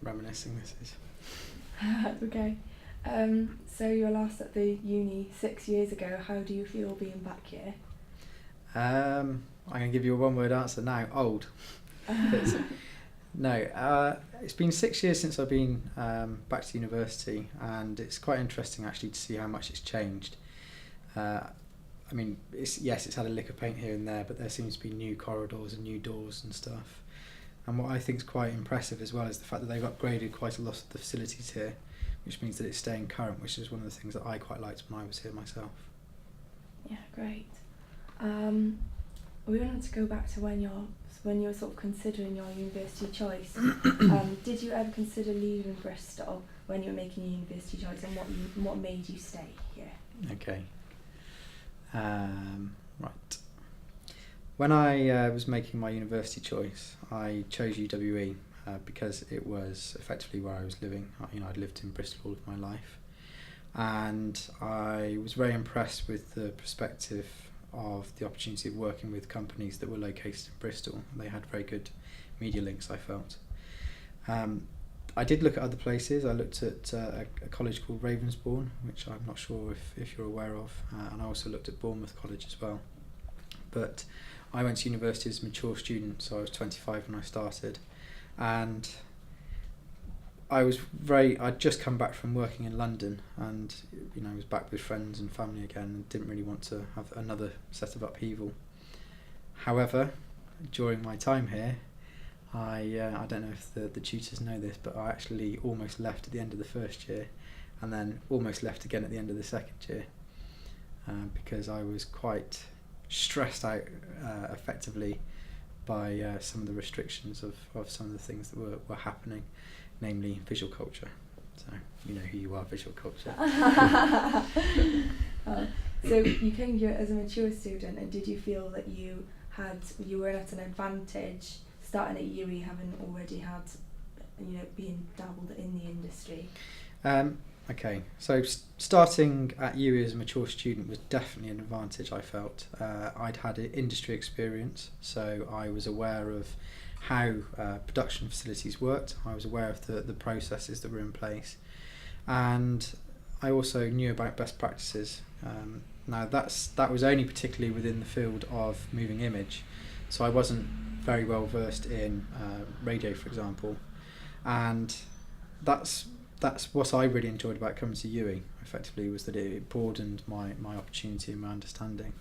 Reminiscing, this is. That's okay. So you were last at the uni 6 years ago. How do you feel being back here? I'm going to give you a one-word answer now. Old. It's been 6 years since I've been back to university, and it's quite interesting actually to see how much it's changed. It's had a lick of paint here and there, but there seems to be new corridors and new doors and stuff. And what I think is quite impressive as well is the fact that they've upgraded quite a lot of the facilities here, which means that it's staying current, which is one of the things that I quite liked when I was here myself. Yeah, great. We wanted to go back to when you were sort of considering your university choice. Did you ever consider leaving Bristol when you were making your university choice, and what made you stay here? Okay. Right. When I was making my university choice, I chose UWE because it was effectively where I was living. I'd lived in Bristol all of my life, and I was very impressed with the perspective of the opportunity of working with companies that were located in Bristol. They had very good media links, I felt. I did look at other places. I looked at a college called Ravensbourne, which I'm not sure if you're aware of, and I also looked at Bournemouth College as well. But I went to university as a mature student, so I was 25 when I started, and I'd just come back from working in London, and I was back with friends and family again, and didn't really want to have another set of upheaval. However, during my time here, I don't know if the tutors know this, but I actually almost left at the end of the first year, and then almost left again at the end of the second year, because I was quite stressed out effectively by some of the restrictions of some of the things that were happening, namely visual culture. So you know who you are, visual culture. So you came here as a mature student, and did you feel that you were at an advantage starting at UWE, having already had, being dabbled in the industry? Okay, so starting at UWE as a mature student was definitely an advantage, I felt. I'd had industry experience, so I was aware of how production facilities worked. I was aware of the processes that were in place, and I also knew about best practices. Now that was only particularly within the field of moving image, so I wasn't very well versed in radio, for example, and that's what I really enjoyed about coming to UWE, effectively, was that it broadened my opportunity and my understanding.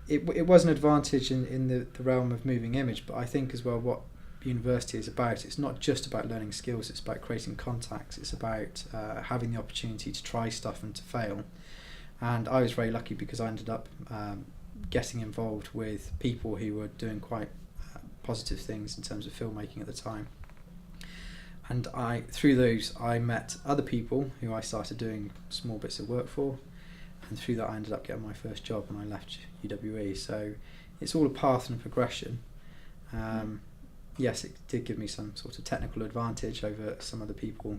It was an advantage in the realm of moving image, but I think as well what university is about, it's not just about learning skills, it's about creating contacts, it's about having the opportunity to try stuff and to fail. And I was very lucky because I ended up getting involved with people who were doing quite positive things in terms of filmmaking at the time. And through those, I met other people who I started doing small bits of work for, and through that I ended up getting my first job when I left UWE. So it's all a path and a progression. Yes, it did give me some sort of technical advantage over some other people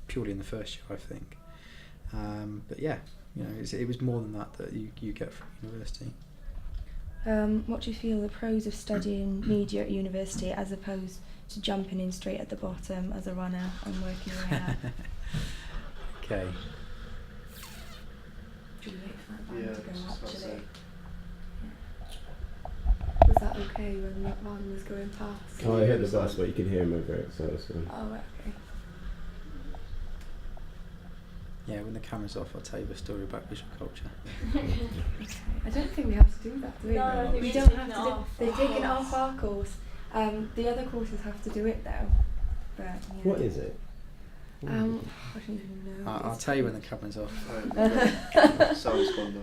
purely in the first year, I think. But yeah, it was more than that you get from university. What do you feel the pros of studying media at university as opposed to jumping in straight at the bottom as a runner and working your way up? Okay. Should we wait for that van Yeah, to go just actually? Yeah. Was that okay when that van was going past? Oh, I hit the bus, but you can hear him over it, so it's fine. Oh, right, okay. Yeah, when the camera's off, I'll tell you a story about visual culture. Okay. I don't think we have to do that, do we? No, I think we we've don't taken have it to do. off. They've taken it off our course. The other courses have to do it though. But yeah. What is it? I don't even know. I'll tell you when the camera's off. Sound's gone now.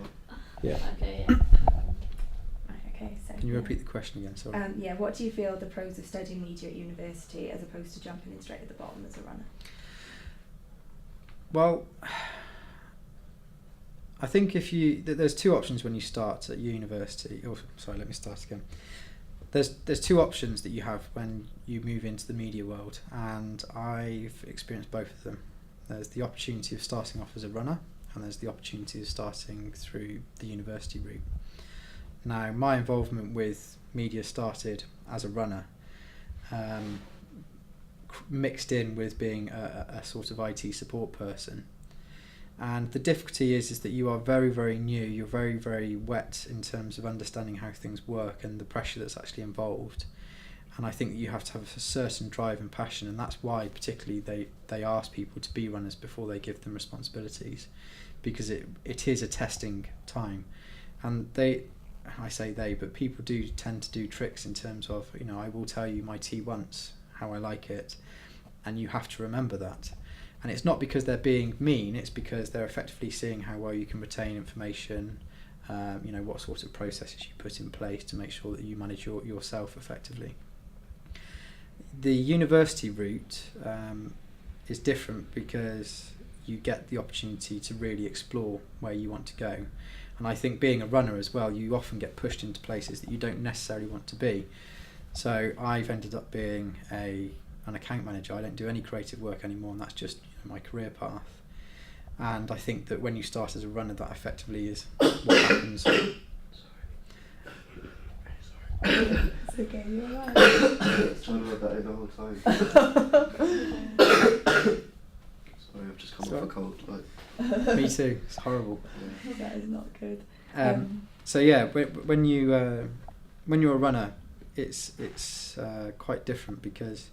Yeah. Okay, yeah. Right, okay, so. Can you repeat the question again? Sorry. Yeah, what do you feel the pros of studying media at university as opposed to jumping in straight at the bottom as a runner? Well, I think there's two options when you start at university. Oh, sorry, let me start again. There's two options that you have when you move into the media world, and I've experienced both of them. There's the opportunity of starting off as a runner, and there's the opportunity of starting through the university route. Now, my involvement with media started as a runner. mixed in with being a sort of IT support person. And the difficulty is that you are very, very new, you're very, very wet in terms of understanding how things work and the pressure that's actually involved. And I think that you have to have a certain drive and passion, and that's why particularly they ask people to be runners before they give them responsibilities, because it is a testing time. And but people do tend to do tricks in terms of, I will tell you my tea once, how I like it, and you have to remember that. And it's not because they're being mean, it's because they're effectively seeing how well you can retain information, what sort of processes you put in place to make sure that you manage yourself effectively. The university route is different because you get the opportunity to really explore where you want to go. And I think being a runner as well, you often get pushed into places that you don't necessarily want to be. So I've ended up being an account manager. I don't do any creative work anymore, and that's just my career path. And I think that when you start as a runner, that effectively is what happens. Sorry. It's okay, you're alright. I was trying to rub that in the whole time. Sorry, I've just come off a cold. Me too. It's horrible. That is not good. So yeah, when you're a runner, it's quite different because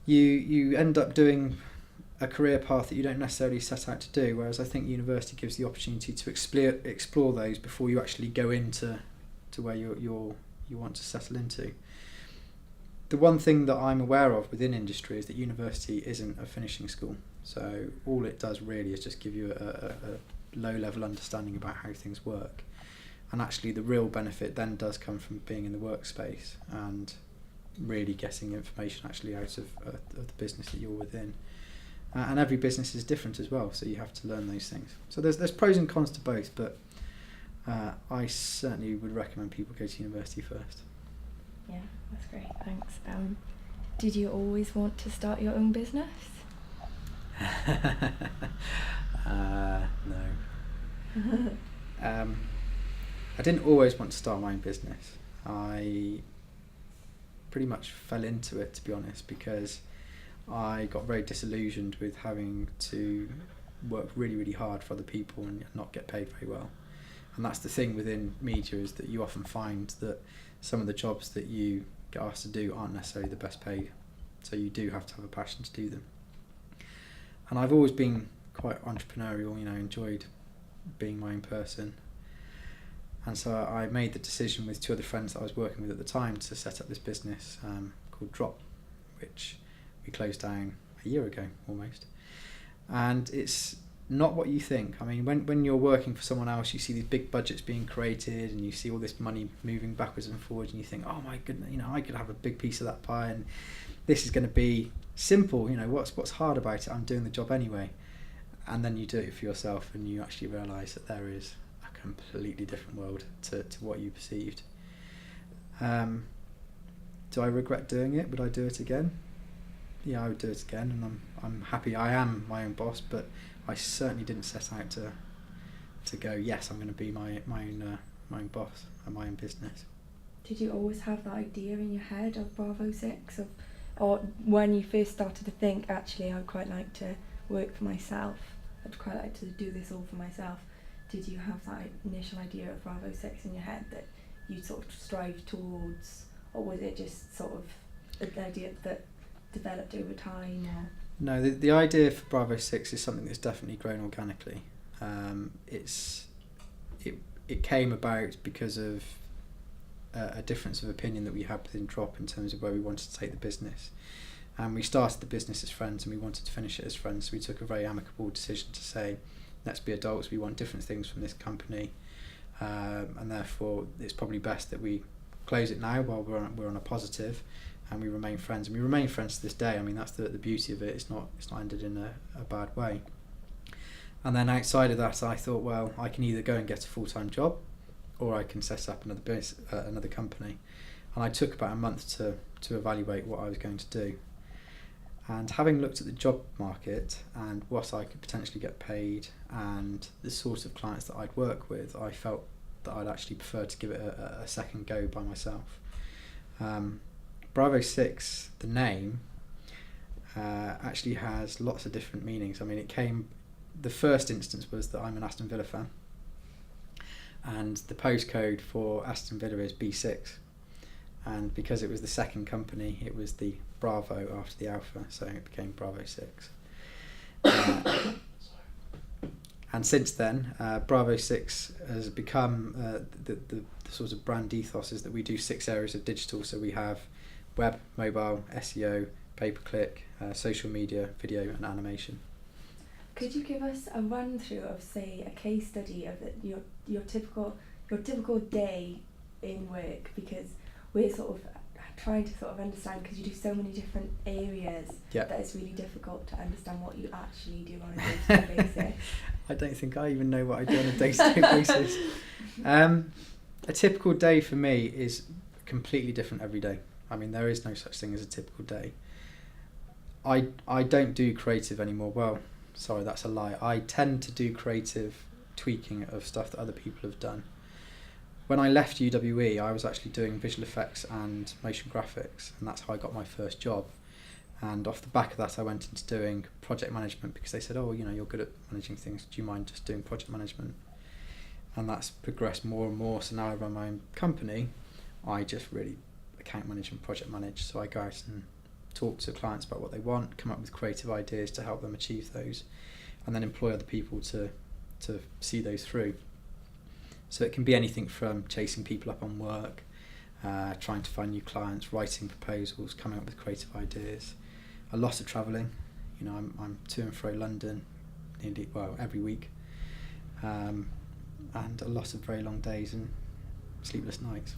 you end up doing a career path that you don't necessarily set out to do. Whereas I think university gives the opportunity to explore those before you actually go into where you want to settle into. The one thing that I'm aware of within industry is that university isn't a finishing school. So all it does really is just give you a low-level understanding about how things work. And actually the real benefit then does come from being in the workspace and really getting information actually out of the business that you're within. And every business is different as well, so you have to learn those things. So there's pros and cons to both, but I certainly would recommend people go to university first. Yeah, that's great, thanks. Did you always want to start your own business? No. I didn't always want to start my own business. I pretty much fell into it, to be honest, because I got very disillusioned with having to work really, really hard for other people and not get paid very well. And that's the thing within media, is that you often find that some of the jobs that you get asked to do aren't necessarily the best paid. So you do have to have a passion to do them. And I've always been quite entrepreneurial, enjoyed being my own person. And so I made the decision with two other friends that I was working with at the time to set up this business called Drop, which we closed down a year ago almost. And it's not what you think. I mean, when you're working for someone else, you see these big budgets being created and you see all this money moving backwards and forwards, and you think, oh my goodness, I could have a big piece of that pie, and this is going to be simple. What's hard about it? I'm doing the job anyway. And then you do it for yourself, and you actually realise that there is a completely different world to what you perceived. Do I regret doing it? Would I do it again? Yeah, I would do it again, and I'm happy I am my own boss, but I certainly didn't set out to go, yes, I'm going to be my own boss and my own business. Did you always have that idea in your head of Bravo 6? Or when you first started to think, actually, I'd quite like to work for myself, I'd quite like to do this all for myself, did you have that initial idea of Bravo 6 in your head that you sort of strive towards, or was it just sort of an idea that developed over time? Or? No, the idea for Bravo 6 is something that's definitely grown organically. It came about because of a difference of opinion that we had within Drop in terms of where we wanted to take the business. And we started the business as friends, and we wanted to finish it as friends, so we took a very amicable decision to say, let's be adults, we want different things from this company, and therefore it's probably best that we close it now while we're on a positive, and we remain friends. And we remain friends to this day. I mean, that's the beauty of it. It's not ended in a bad way. And then outside of that, I thought, well, I can either go and get a full-time job, or I can set up another company. And I took about a month to evaluate what I was going to do. And having looked at the job market and what I could potentially get paid and the sort of clients that I'd work with, I felt that I'd actually prefer to give it a second go by myself. Bravo 6, the name, actually has lots of different meanings. I mean, the first instance was that I'm an Aston Villa fan, and the postcode for Aston Villa is B6, and because it was the second company, it was the Bravo after the Alpha, so it became Bravo 6. And since then, Bravo 6 has become the sort of brand ethos is that we do 6 areas of digital. So we have web, mobile, SEO, pay-per-click, social media, video and animation. Could you give us a run through of, say, a case study of your typical day in work? Because we're sort of trying to sort of understand, because you do so many different areas, that it's really difficult to understand what you actually do on a day-to-day basis. I don't think I even know what I do on a day-to-day basis. A typical day for me is completely different every day. I mean, there is no such thing as a typical day. I don't do creative anymore. Well, sorry, that's a lie. I tend to do creative tweaking of stuff that other people have done. When I left UWE, I was actually doing visual effects and motion graphics, and that's how I got my first job. And off the back of that, I went into doing project management, because they said, oh, you're good at managing things, do you mind just doing project management? And that's progressed more and more, so now I run my own company. I just really account manage and project manage, so I go out and talk to clients about what they want, come up with creative ideas to help them achieve those, and then employ other people to see those through. So it can be anything from chasing people up on work, trying to find new clients, writing proposals, coming up with creative ideas. A lot of travelling. I'm to and fro London every week, and a lot of very long days and sleepless nights.